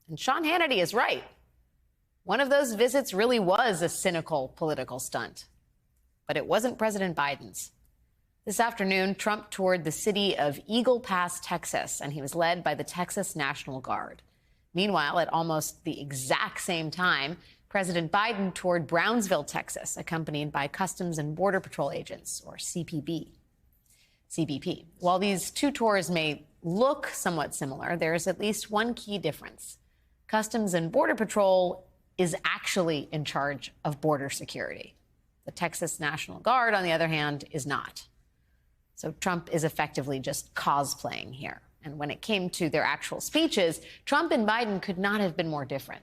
And Sean Hannity is right. One of those visits really was a cynical political stunt. But it wasn't President Biden's. This afternoon, Trump toured the city of Eagle Pass, Texas, and he was led by the Texas National Guard. Meanwhile, at almost the exact same time, President Biden toured Brownsville, Texas, accompanied by Customs and Border Patrol agents, or CBP. While these two tours may look somewhat similar, there is at least one key difference. Customs and Border Patrol is actually in charge of border security. The Texas National Guard, on the other hand, is not. So Trump is effectively just cosplaying here. And when it came to their actual speeches, Trump and Biden could not have been more different.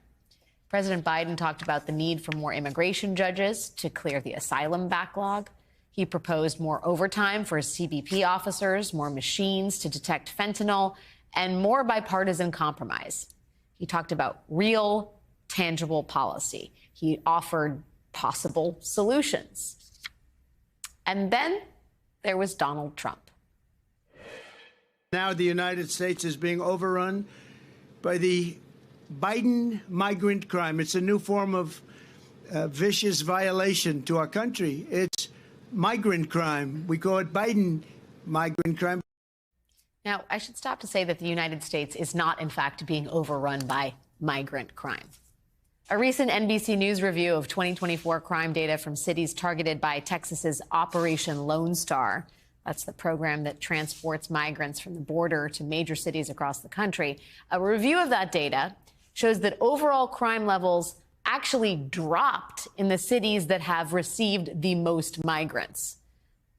President Biden talked about the need for more immigration judges to clear the asylum backlog. He proposed more overtime for CBP officers, more machines to detect fentanyl, and more bipartisan compromise. He talked about real, tangible policy. He offered possible solutions. And then there was Donald Trump. Now the United States is being overrun by the Biden migrant crime. It's a new form of vicious violation to our country. It's migrant crime. We call it Biden migrant crime. Now, I should stop to say that the United States is not, in fact, being overrun by migrant crime. A recent NBC News review of 2024 crime data from cities targeted by Texas's Operation Lone Star, that's the program that transports migrants from the border to major cities across the country. A review of that data shows that overall crime levels actually dropped in the cities that have received the most migrants.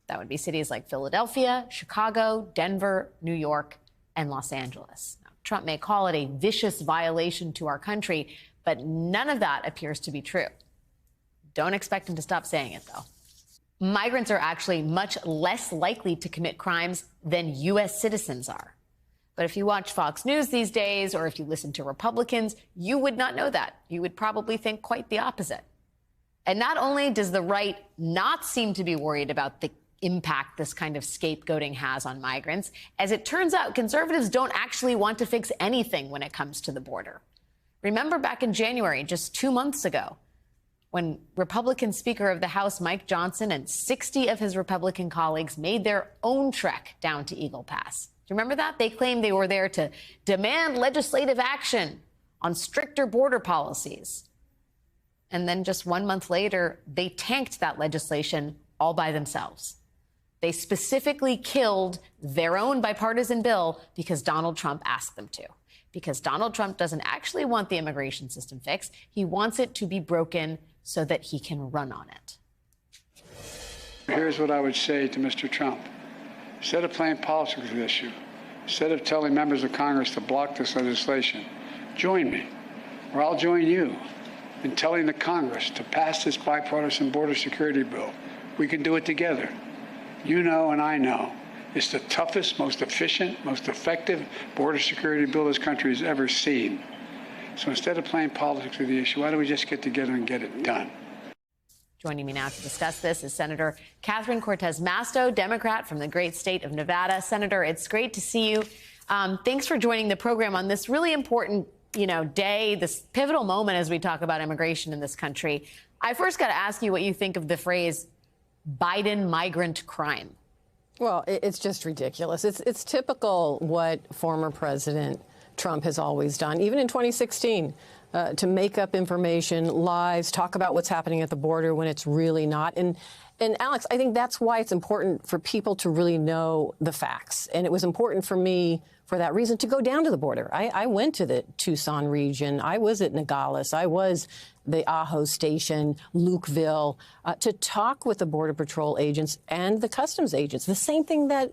That would be cities like Philadelphia, Chicago, Denver, New York, and Los Angeles. Now, Trump may call it a vicious violation to our country, but none of that appears to be true. Don't expect him to stop saying it, though. Migrants are actually much less likely to commit crimes than U.S. citizens are. But if you watch Fox News these days, or if you listen to Republicans, you would not know that. You would probably think quite the opposite. And not only does the right not seem to be worried about the impact this kind of scapegoating has on migrants, as it turns out, conservatives don't actually want to fix anything when it comes to the border. Remember back in January, just 2 months ago, when Republican Speaker of the House Mike Johnson and 60 of his Republican colleagues made their own trek down to Eagle Pass. Do you remember that? They claimed they were there to demand legislative action on stricter border policies. And then just 1 month later, they tanked that legislation all by themselves. They specifically killed their own bipartisan bill because Donald Trump asked them to. Because Donald Trump doesn't actually want the immigration system fixed. He wants it to be broken so that he can run on it. Here's what I would say to Mr. Trump. Instead of playing politics with this issue, instead of telling members of Congress to block this legislation, join me, or I'll join you in telling the Congress to pass this bipartisan border security bill. We can do it together. You know and I know. It's the toughest, most efficient, most effective border security bill this country has ever seen. So instead of playing politics with the issue, why don't we just get together and get it done? Joining me now to discuss this is Senator Catherine Cortez Masto, Democrat from the great state of Nevada. Senator, it's great to see you. Thanks for joining the program on this really important, day, this pivotal moment as we talk about immigration in this country. I first got to ask you what you think of the phrase Biden migrant crime. Well, it's just ridiculous. It's typical what former President Trump has always done, even in 2016, to make up information, lies, talk about what's happening at the border when it's really not. And Alex, I think that's why it's important for people to really know the facts. And it was important for me, for that reason, to go down to the border. I went to the Tucson region. I was at Nogales. I was the Ajo Station, Lukeville, to talk with the Border Patrol agents and the customs agents. The same thing that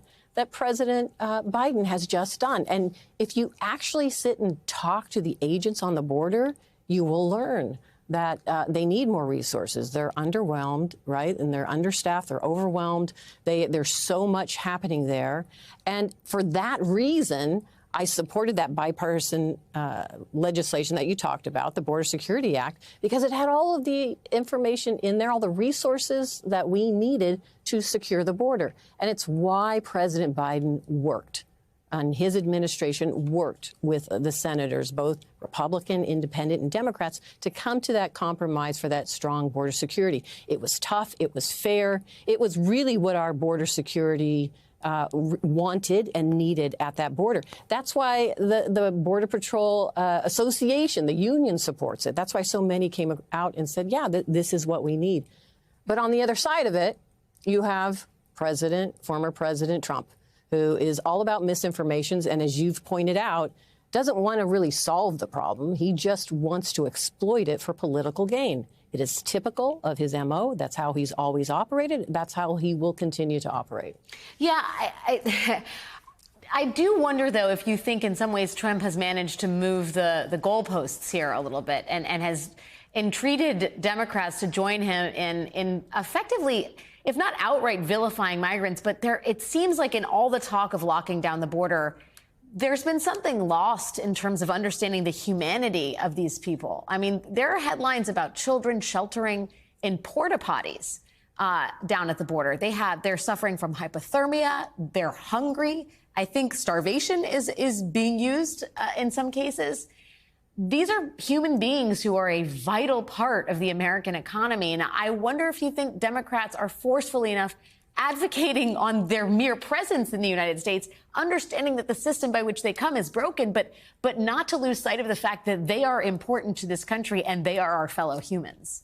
President Biden has just done. And if you actually sit and talk to the agents on the border, you will learn that they need more resources. They're underwhelmed, right? And they're understaffed. They're overwhelmed. There's so much happening there. And for that reason, I supported that bipartisan legislation that you talked about, the Border Security Act, because it had all of the information in there, all the resources that we needed to secure the border. And it's why President Biden worked. and his administration worked with the senators, both Republican, Independent, and Democrats, to come to that compromise for that strong border security. It was tough. It was fair. It was really what our border security wanted and needed at that border. That's why the Border Patrol Association, the union, supports it. That's why so many came out and said, yeah, this is what we need. But on the other side of it, you have former President Trump, who is all about misinformations and, as you've pointed out, doesn't want to really solve the problem. He just wants to exploit it for political gain. It is typical of his MO. That's how he's always operated. That's how he will continue to operate. Yeah, I do wonder, though, if you think in some ways Trump has managed to move the goalposts here a little bit and has entreated Democrats to join him in effectively, if not outright vilifying migrants, but it seems like in all the talk of locking down the border, there's been something lost in terms of understanding the humanity of these people. I mean, there are headlines about children sheltering in porta potties down at the border. They're suffering from hypothermia. They're hungry. I think starvation is being used in some cases. These are human beings who are a vital part of the American economy. And I wonder if you think Democrats are forcefully enough advocating on their mere presence in the United States, understanding that the system by which they come is broken, but not to lose sight of the fact that they are important to this country and they are our fellow humans.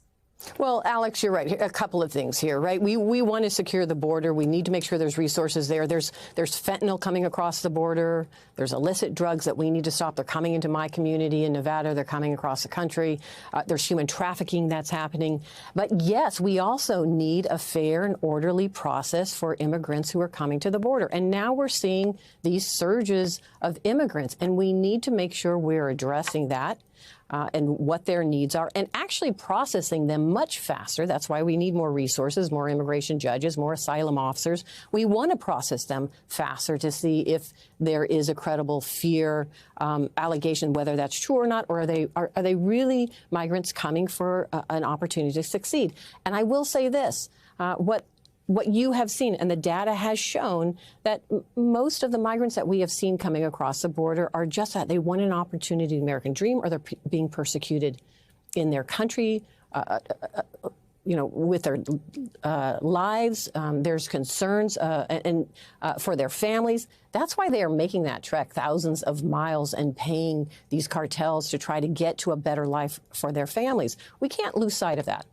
Well, Alex, you're right. A couple of things here, right? We want to secure the border. We need to make sure there's resources there. There's fentanyl coming across the border. There's illicit drugs that we need to stop. They're coming into my community in Nevada. They're coming across the country. There's human trafficking that's happening. But yes, we also need a fair and orderly process for immigrants who are coming to the border. And now we're seeing these surges of immigrants, and we need to make sure we're addressing that. And what their needs are, and actually processing them much faster. That's why we need more resources, more immigration judges, more asylum officers. We want to process them faster to see if there is a credible fear allegation, whether that's true or not, or are they really migrants coming for an opportunity to succeed? And I will say this, what you have seen, and the data has shown that most of the migrants that we have seen coming across the border are just that. They want an opportunity, the American dream, or they're being persecuted in their country, with their lives. There's concerns for their families. That's why they are making that trek thousands of miles and paying these cartels to try to get to a better life for their families. We can't lose sight of that.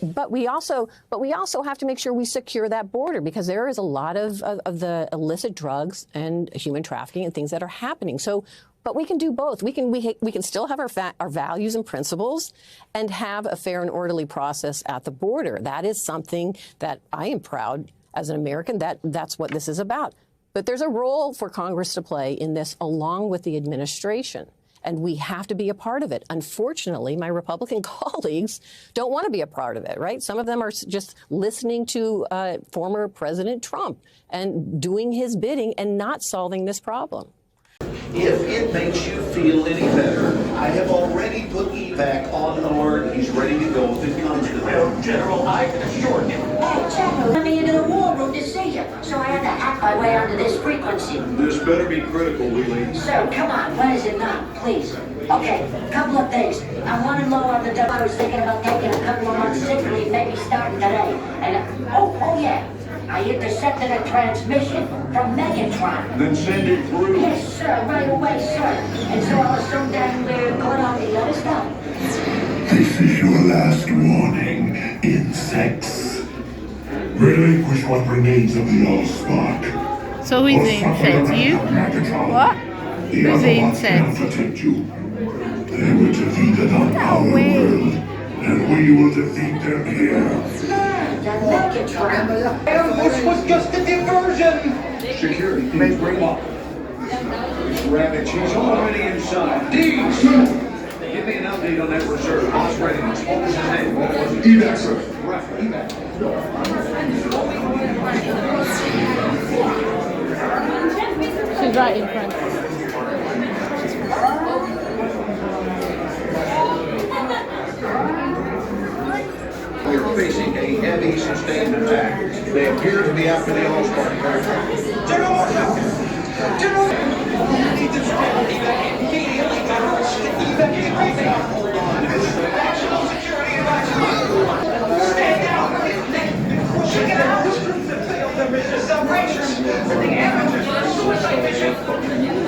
But we also have to make sure we secure that border, because there is a lot of the illicit drugs and human trafficking and things that are happening. So, but we can do both. We can still have our values and principles and have a fair and orderly process at the border. That is something that I am proud as an American that's what this is about. But there's a role for Congress to play in this, along with the administration. And we have to be a part of it. Unfortunately, my Republican colleagues don't want to be a part of it, right? Some of them are just listening to former President Trump and doing his bidding and not solving this problem. If it makes you feel any better, I have already put evac on alert. He's ready to go if it comes to that. General, I can assure you. Hey, General, let me into the war room to see you, so I had to hack my way onto this frequency. This better be critical, Wheelie. Sir, come on, what is it not, please? Okay, couple of things. I'm running low on the dough. I was thinking about taking a couple of months sick leave, maybe starting today. And, oh yeah, I intercepted a transmission from Megatron. Then send it through. Yes, sir, right away, sir. And so I was so dang weird going on the other stuff. This is your last warning, insects. Relinquish what remains of the Allspark. So who's the insect? You? What? Who's the insect? Protect you. They were defeated on our world, and we will defeat them here. This was just a diversion. Security, make bring up. Rabbit, she's already inside. Deeds! Give me an update on that reserve. Boss readiness. What was his name? What was it? Evac, sir. Evac. She's right in front. We're facing a heavy sustained attack. They appear to be after the Allspark. General, Stand down. Check it out. The celebration for the amateurs suicide mission.